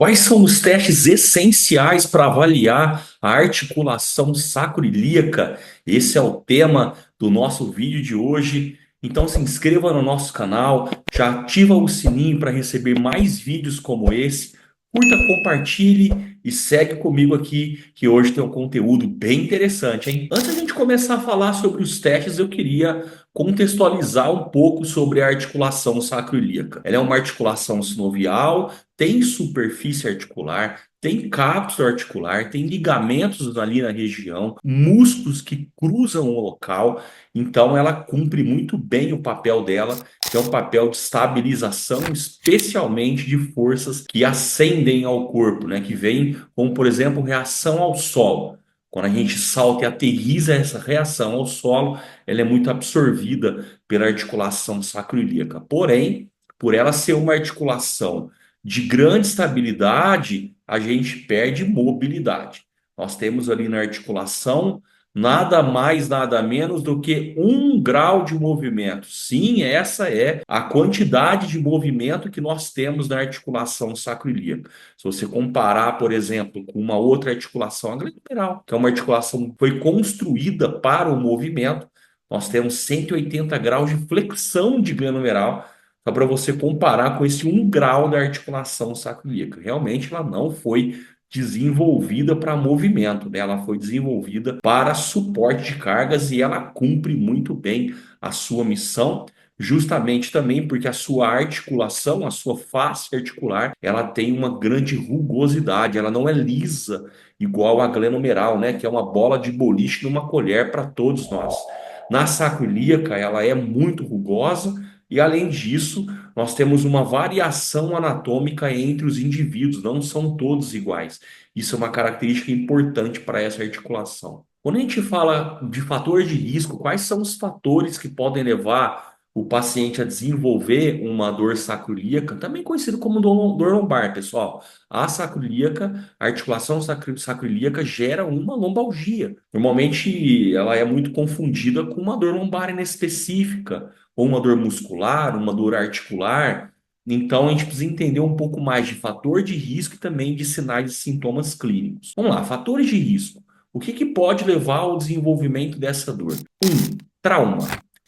Quais são os testes essenciais para avaliar a articulação sacroiliaca? Esse é o tema do nosso vídeo de hoje. Então se inscreva no nosso canal, já ativa o sininho para receber mais vídeos como esse. Curta, compartilhe e segue comigo aqui que hoje tem um conteúdo bem interessante, hein? Antes da gente começar a falar sobre os testes, eu queria contextualizar um pouco sobre a articulação sacroiliaca. Ela é uma articulação sinovial, tem superfície articular, tem cápsula articular, tem ligamentos ali na região, músculos que cruzam o local. Então, ela cumpre muito bem o papel dela, que é um papel de estabilização, especialmente de forças que ascendem ao corpo, né? Que vêm, como por exemplo, reação ao solo. Quando a gente salta e aterriza essa reação ao solo, ela é muito absorvida pela articulação sacroiliaca. Porém, por ela ser uma articulação de grande estabilidade, a gente perde mobilidade. Nós temos ali na articulação nada mais, nada menos do que 1 grau de movimento. Sim, essa é a quantidade de movimento que nós temos na articulação sacroiliaca. Se você comparar, por exemplo, com uma outra articulação, a glenohumeral, que é uma articulação que foi construída para o movimento, nós temos 180 graus de flexão de glenohumeral, só para você comparar com esse 1 grau da articulação sacroiliaca. Realmente ela não foi desenvolvida para movimento, né? Ela foi desenvolvida para suporte de cargas e ela cumpre muito bem a sua missão, justamente também porque a sua articulação, a sua face articular, ela tem uma grande rugosidade, ela não é lisa igual a glenohumeral, né? Que é uma bola de boliche numa colher para todos nós. Na sacroiliaca, ela é muito rugosa e, além disso, nós temos uma variação anatômica entre os indivíduos, não são todos iguais. Isso é uma característica importante para essa articulação. Quando a gente fala de fator de risco, quais são os fatores que podem levar o paciente a desenvolver uma dor sacroiliaca, também conhecido como dor lombar, pessoal? A sacroiliaca, a articulação sacroiliaca gera uma lombalgia. Normalmente ela é muito confundida com uma dor lombar inespecífica, ou uma dor muscular, uma dor articular. Então, a gente precisa entender um pouco mais de fator de risco e também de sinais e sintomas clínicos. Vamos lá, fatores de risco. O que que pode levar ao desenvolvimento dessa dor? Trauma.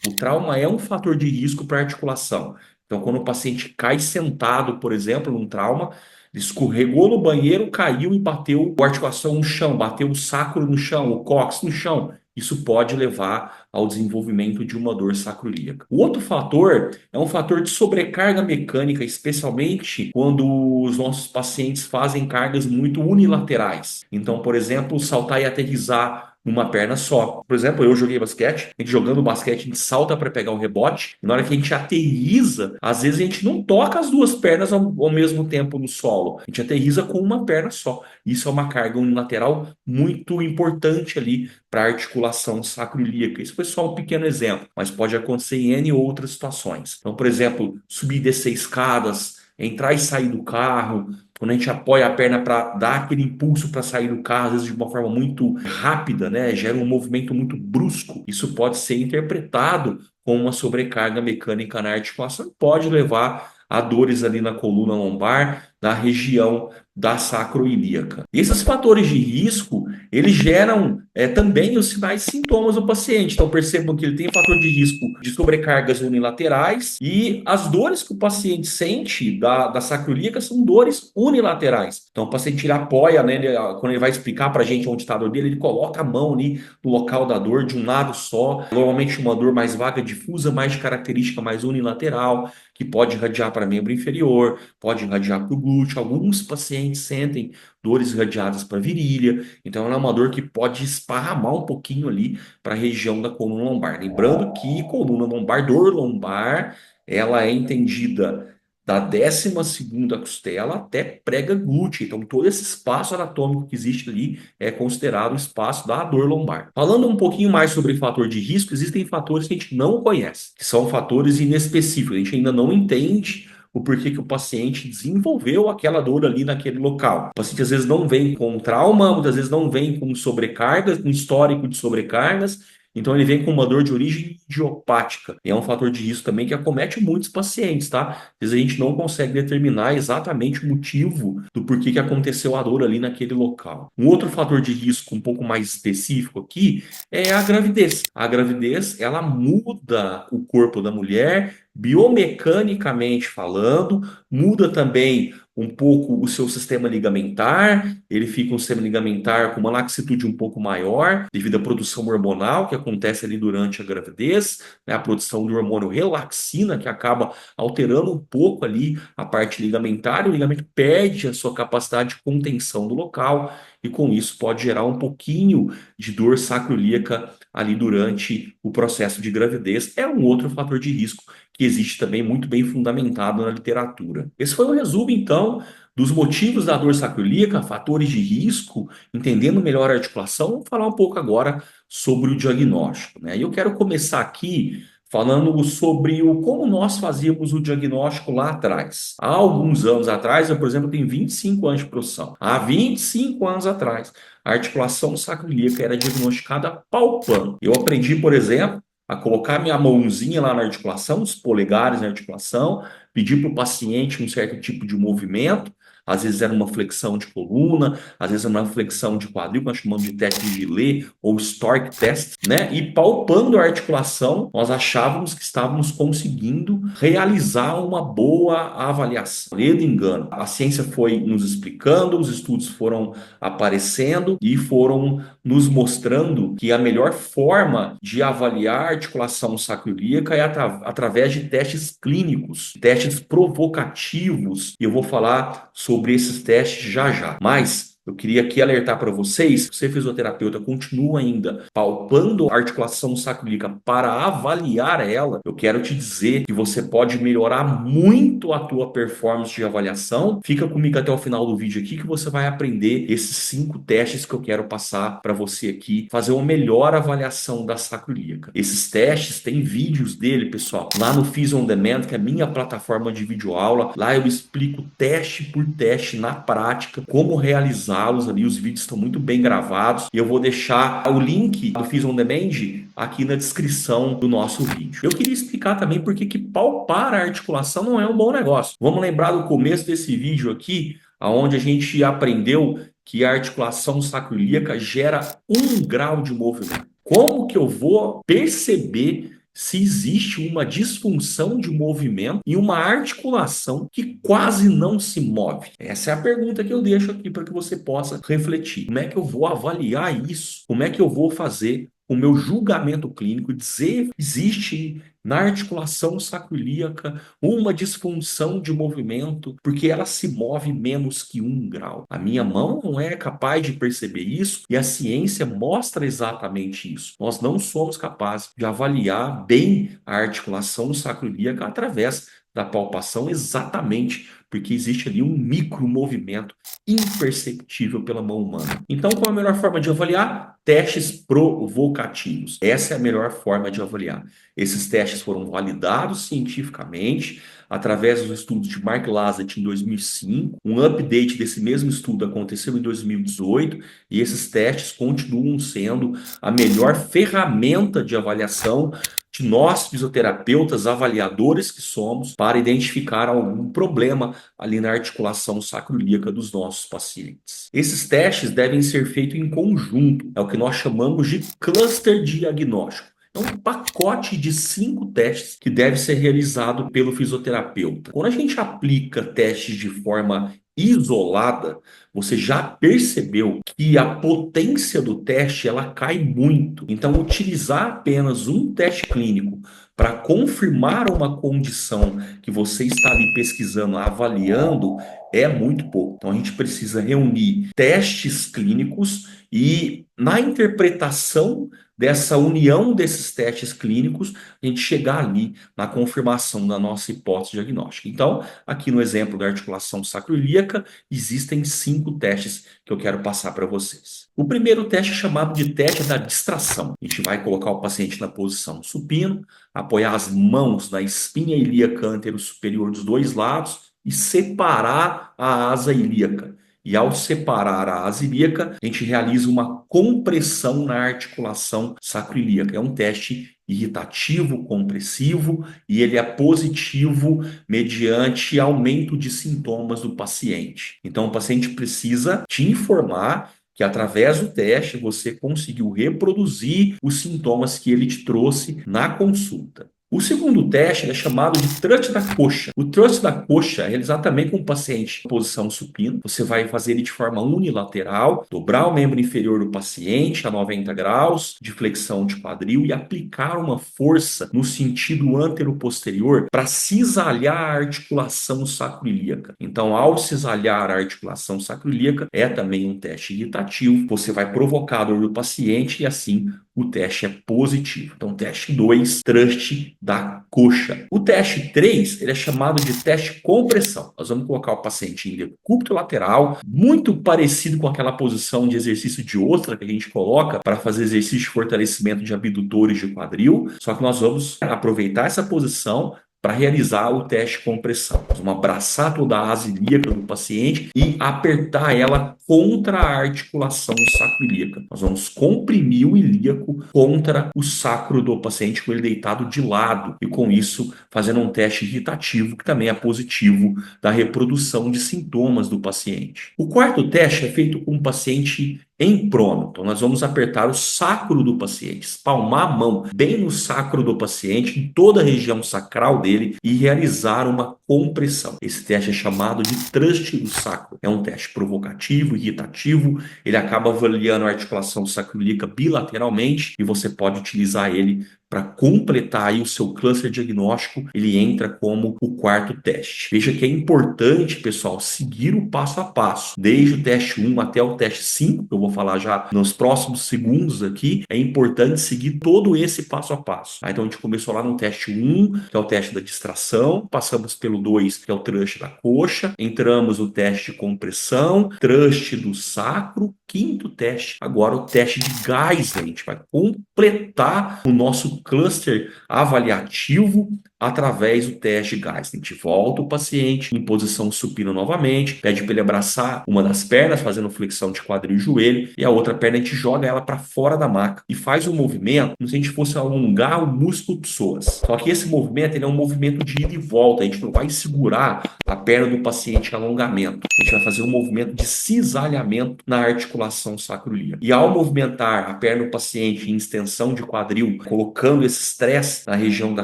O trauma é um fator de risco para a articulação. Então, quando o paciente cai sentado, por exemplo, num trauma, ele escorregou no banheiro, caiu e bateu a articulação no chão, bateu o sacro no chão, o cóccix no chão. Isso pode levar ao desenvolvimento de uma dor sacroiliaca. O outro fator é um fator de sobrecarga mecânica, especialmente quando os nossos pacientes fazem cargas muito unilaterais. Então, por exemplo, saltar e aterrissar numa perna só. Por exemplo, eu joguei basquete, a gente jogando basquete, a gente salta para pegar o rebote, e na hora que a gente aterrissa, às vezes a gente não toca as duas pernas ao mesmo tempo no solo. A gente aterrissa com uma perna só. Isso é uma carga unilateral muito importante ali para a articulação sacroiliaca. Isso foi só um pequeno exemplo, mas pode acontecer em N outras situações. Então, por exemplo, subir e descer escadas, entrar e sair do carro, quando a gente apoia a perna para dar aquele impulso para sair do carro, às vezes de uma forma muito rápida, né? Gera um movimento muito brusco. Isso pode ser interpretado como uma sobrecarga mecânica na articulação e pode levar a dores ali na coluna lombar, na região da sacroiliaca. E esses fatores de risco, eles geram também os sinais e sintomas do paciente. Então, percebam que ele tem fator de risco de sobrecargas unilaterais e as dores que o paciente sente da sacroiliaca são dores unilaterais. Então, o paciente ele apoia, né, quando ele vai explicar para a gente onde está a dor dele, ele coloca a mão ali no local da dor de um lado só. Normalmente uma dor mais vaga, difusa, mais de característica mais unilateral, que pode irradiar para membro inferior, pode irradiar para o glúteo. Alguns pacientes sentem dores irradiadas para a virilha, então ela é uma dor que pode esparramar um pouquinho ali para a região da coluna lombar. Lembrando que coluna lombar, dor lombar, ela é entendida da 12ª costela até prega glútea. Então, todo esse espaço anatômico que existe ali é considerado o espaço da dor lombar. Falando um pouquinho mais sobre fator de risco, existem fatores que a gente não conhece, que são fatores inespecíficos. A gente ainda não entende o porquê que o paciente desenvolveu aquela dor ali naquele local. O paciente às vezes não vem com trauma, muitas vezes não vem com sobrecargas, com histórico de sobrecargas, Então ele vem com uma dor de origem idiopática. E é um fator de risco também que acomete muitos pacientes, tá? Às vezes a gente não consegue determinar exatamente o motivo do porquê que aconteceu a dor ali naquele local. Um outro fator de risco um pouco mais específico aqui é a gravidez. A gravidez, ela muda o corpo da mulher, biomecanicamente falando, muda também um pouco o seu sistema ligamentar, ele fica um sistema ligamentar com uma laxitude um pouco maior, devido à produção hormonal que acontece ali durante a gravidez, né, a produção do hormônio relaxina, que acaba alterando um pouco ali a parte ligamentar, e o ligamento perde a sua capacidade de contenção do local, e com isso pode gerar um pouquinho de dor sacroiliaca ali durante o processo de gravidez. É um outro fator de risco que existe também muito bem fundamentado na literatura. Esse foi um resumo, então, dos motivos da dor sacroiliaca, fatores de risco, entendendo melhor a articulação. Vamos falar um pouco agora sobre o diagnóstico, né? E eu quero começar aqui falando sobre como nós fazíamos o diagnóstico lá atrás. Há alguns anos atrás, eu, por exemplo, tenho 25 anos de profissão. Há 25 anos atrás, a articulação sacroiliaca era diagnosticada palpando. Eu aprendi, por exemplo, a colocar minha mãozinha lá na articulação, os polegares na articulação, pedir para o paciente um certo tipo de movimento. Às vezes era uma flexão de coluna, às vezes era uma flexão de quadril, que nós chamamos de teste de Gillet ou Stork test, né? E palpando a articulação, nós achávamos que estávamos conseguindo realizar uma boa avaliação. Ledo engano. A ciência foi nos explicando, os estudos foram aparecendo e foram nos mostrando que a melhor forma de avaliar a articulação sacroiliaca é através de testes clínicos, testes provocativos. E eu vou falar sobre esses testes já já. Mas eu queria aqui alertar para vocês, se você fisioterapeuta continua ainda palpando a articulação sacroiliaca para avaliar ela, eu quero te dizer que você pode melhorar muito a tua performance de avaliação. Fica comigo até o final do vídeo aqui que você vai aprender esses 5 testes que eu quero passar para você aqui, fazer uma melhor avaliação da sacroiliaca. Esses testes, tem vídeos dele, pessoal, lá no Physio On Demand, que é a minha plataforma de videoaula. Lá eu explico teste por teste na prática, como realizá-los ali. Os vídeos estão muito bem gravados e eu vou deixar o link do Physio On Demand aqui na descrição do nosso vídeo. Eu queria explicar também por que palpar a articulação não é um bom negócio. Vamos lembrar do começo desse vídeo aqui, onde a gente aprendeu que a articulação sacroiliaca gera 1 grau de movimento. Como que eu vou perceber se existe uma disfunção de movimento e uma articulação que quase não se move? Essa é a pergunta que eu deixo aqui para que você possa refletir. Como é que eu vou avaliar isso? Como é que eu vou fazer o meu julgamento clínico e dizer que existe na articulação sacroiliaca uma disfunção de movimento porque ela se move menos que 1 grau? A minha mão não é capaz de perceber isso e a ciência mostra exatamente isso. Nós não somos capazes de avaliar bem a articulação sacroiliaca através da palpação, exatamente porque existe ali um micromovimento imperceptível pela mão humana. Então, qual é a melhor forma de avaliar? Testes provocativos. Essa é a melhor forma de avaliar. Esses testes foram validados cientificamente através dos estudos de Mark Lazzat em 2005. Um update desse mesmo estudo aconteceu em 2018 e esses testes continuam sendo a melhor ferramenta de avaliação de nós, fisioterapeutas, avaliadores que somos, para identificar algum problema ali na articulação sacroiliaca dos nossos pacientes. Esses testes devem ser feitos em conjunto, é o que nós chamamos de cluster diagnóstico. É um pacote de 5 testes que deve ser realizado pelo fisioterapeuta. Quando a gente aplica testes de forma isolada, você já percebeu que a potência do teste ela cai muito. Então, utilizar apenas um teste clínico para confirmar uma condição que você está ali pesquisando, avaliando, é muito pouco. Então, a gente precisa reunir testes clínicos e, na interpretação dessa união desses testes clínicos, a gente chegar ali na confirmação da nossa hipótese diagnóstica. Então, aqui no exemplo da articulação sacroiliaca, existem 5 testes que eu quero passar para vocês. O primeiro teste é chamado de teste da distração. A gente vai colocar o paciente na posição supino, apoiar as mãos na espinha ilíaca antero superior dos 2 lados e separar a asa ilíaca. E ao separar a asa ilíaca, a gente realiza uma compressão na articulação sacroiliaca. É um teste irritativo, compressivo, e ele é positivo mediante aumento de sintomas do paciente. Então, o paciente precisa te informar que através do teste você conseguiu reproduzir os sintomas que ele te trouxe na consulta. O segundo teste é chamado de thrust da coxa. O thrust da coxa é realizado também com o paciente em posição supina. Você vai fazer ele de forma unilateral, dobrar o membro inferior do paciente a 90 graus, de flexão de quadril e aplicar uma força no sentido antero-posterior para cisalhar a articulação sacroiliaca. Então, ao cisalhar a articulação sacroiliaca, é também um teste irritativo. Você vai provocar a dor do paciente e assim o teste é positivo. Então, teste 2, thrust da coxa. O teste 3, ele é chamado de teste compressão. Nós vamos colocar o paciente em decúbito lateral, muito parecido com aquela posição de exercício de ostra que a gente coloca para fazer exercício de fortalecimento de abdutores de quadril, só que nós vamos aproveitar essa posição para realizar o teste de compressão. Nós vamos abraçar toda a asa ilíaca do paciente e apertar ela contra a articulação sacroiliaca. Nós vamos comprimir o ilíaco contra o sacro do paciente com ele deitado de lado e com isso fazendo um teste irritativo que também é positivo da reprodução de sintomas do paciente. O quarto teste é feito com o paciente em prono. Então, nós vamos apertar o sacro do paciente, espalmar a mão bem no sacro do paciente, em toda a região sacral dele e realizar uma compressão. Esse teste é chamado de thrust do sacro. É um teste provocativo, irritativo, ele acaba avaliando a articulação sacroiliaca bilateralmente e você pode utilizar ele para completar aí o seu cluster diagnóstico, ele entra como o quarto teste. Veja que é importante, pessoal, seguir o passo a passo, desde o teste 1 até o teste 5, que eu vou falar já nos próximos segundos aqui, é importante seguir todo esse passo a passo. Então a gente começou lá no teste 1, que é o teste da distração, passamos pelo 2, que é o thrust da coxa, entramos no teste de compressão, thrust do sacro, quinto teste, agora o teste de gás, a gente vai completar o nosso cluster avaliativo através do teste de gás. A gente volta o paciente em posição supina novamente, pede para ele abraçar uma das pernas, fazendo flexão de quadril e joelho, e a outra perna a gente joga ela para fora da maca e faz um movimento como se a gente fosse alongar o músculo psoas. Só que esse movimento ele é um movimento de ida e volta, a gente não vai segurar a perna do paciente em alongamento. A gente vai fazer um movimento de cisalhamento na articulação sacroiliaca. E ao movimentar a perna do paciente em extensão de quadril, colocando esse estresse na região da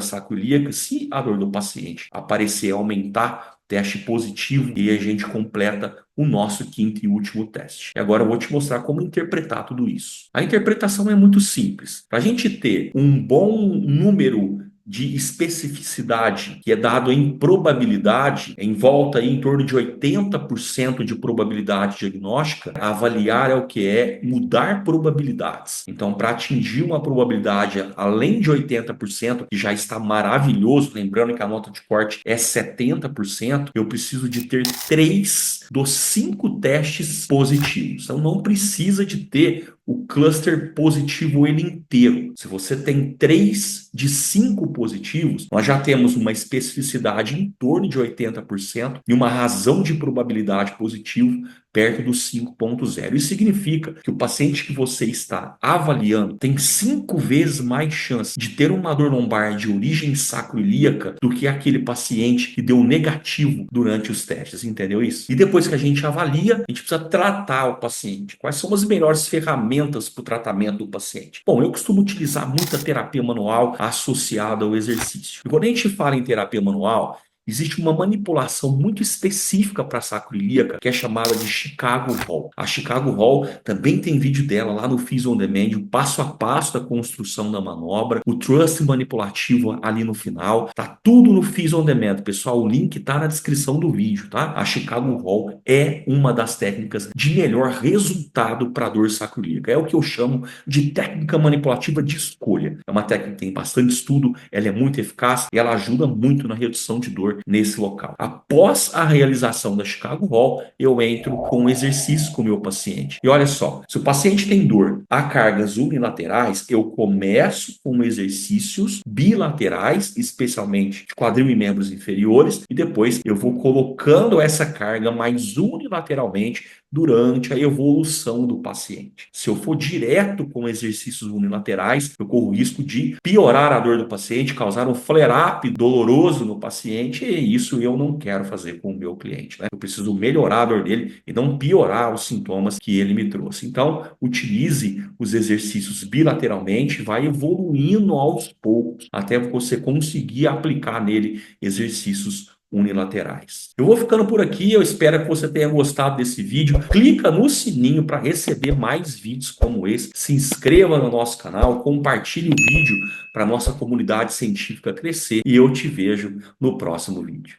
sacroiliaca, se a dor do paciente aparecer, aumentar, teste positivo, e a gente completa o nosso quinto e último teste. E agora eu vou te mostrar como interpretar tudo isso. A interpretação é muito simples. Para a gente ter um bom número de especificidade, que é dado em probabilidade, em volta aí, em torno de 80% de probabilidade diagnóstica, avaliar é o que é mudar probabilidades. Então, para atingir uma probabilidade além de 80%, que já está maravilhoso, lembrando que a nota de corte é 70%, eu preciso de ter 3 dos 5 testes positivos. Então, não precisa de ter o cluster positivo ele inteiro. Se você tem 3 de 5 positivos, nós já temos uma especificidade em torno de 80% e uma razão de probabilidade positivo perto do 5.0. Isso significa que o paciente que você está avaliando tem 5 vezes mais chance de ter uma dor lombar de origem sacroiliaca do que aquele paciente que deu negativo durante os testes, entendeu isso? E depois que a gente avalia, a gente precisa tratar o paciente. Quais são as melhores ferramentas para o tratamento do paciente? Bom, eu costumo utilizar muita terapia manual associada ao exercício. E quando a gente fala em terapia manual, existe uma manipulação muito específica para a sacroiliaca, que é chamada de Chicago Roll. A Chicago Roll também tem vídeo dela lá no Physio On Demand, o passo a passo da construção da manobra, o thrust manipulativo ali no final. Tá tudo no Physio On Demand, pessoal. O link tá na descrição do vídeo, tá? A Chicago Roll é uma das técnicas de melhor resultado para dor sacroiliaca. É o que eu chamo de técnica manipulativa de escolha. É uma técnica que tem bastante estudo, ela é muito eficaz e ela ajuda muito na redução de dor nesse local. Após a realização da Chicago Roll, eu entro com um exercício com o meu paciente. E olha só, se o paciente tem dor a cargas unilaterais, eu começo com exercícios bilaterais, especialmente de quadril e membros inferiores, e depois eu vou colocando essa carga mais unilateralmente durante a evolução do paciente. Se eu for direto com exercícios unilaterais, eu corro o risco de piorar a dor do paciente, causar um flare-up doloroso no paciente, e isso eu não quero fazer com o meu cliente, né? Eu preciso melhorar a dor dele e não piorar os sintomas que ele me trouxe. Então, utilize os exercícios bilateralmente, vai evoluindo aos poucos, até você conseguir aplicar nele exercícios unilaterais. Eu vou ficando por aqui, eu espero que você tenha gostado desse vídeo. Clica no sininho para receber mais vídeos como esse. Se inscreva no nosso canal, compartilhe o vídeo para nossa comunidade científica crescer e eu te vejo no próximo vídeo.